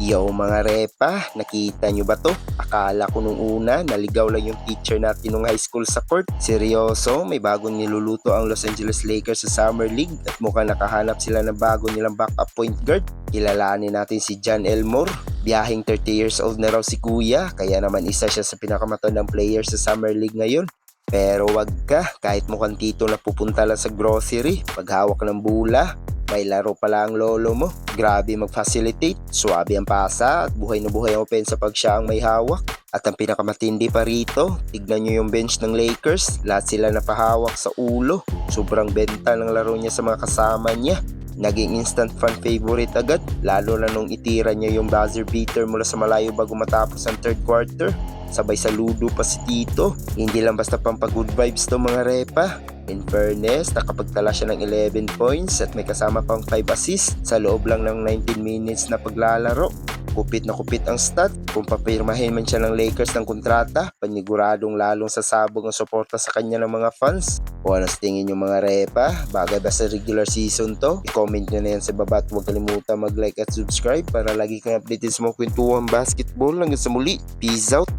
Yo mga repa, nakita nyo ba to? Akala ko nung una, naligaw lang yung teacher natin nung high school sa court. Seryoso, may bagong niluluto ang Los Angeles Lakers sa Summer League at mukhang nakahanap sila ng bago nilang backup point guard. Kilalanin natin si John Elmore. Biyahing 30 years old na raw si kuya, kaya naman isa siya sa pinakamatandang player sa Summer League ngayon. Pero wag ka, kahit mukhang tito na pupunta lang sa grocery, paghawak ng bula, may laro pala ang lolo mo. Grabe mag-facilitate, suwabe ang pasa at buhay na buhay ang opensa pag siya ang may hawak. At ang pinakamatindi pa rito, tignan nyo yung bench ng Lakers, lahat sila napahawak sa ulo. Sobrang benta ng laro niya sa mga kasama niya. Naging instant fan favorite agad, lalo na nung itira niya yung buzzer beater mula sa malayo bago matapos ang third quarter. Sabay saludo pa si Tito. Hindi lang basta pampag-good vibes to mga repa. In fairness, nakapagtala siya ng 11 points at may kasama pang 5 assists sa loob lang ng 19 minutes na paglalaro. Kupit na kupit ang stat. Kung papirmahin man siya ng Lakers ng kontrata, paniguradong lalong sasabog ang suporta sa kanya ng mga fans. O ano sa tingin yung mga repa? Bagay ba sa regular season to? I-comment nyo na yan sa baba at huwag kalimutan mag-like at subscribe para lagi kang updated sa mga kwentuhan basketball. Hanggang sa muli, peace out!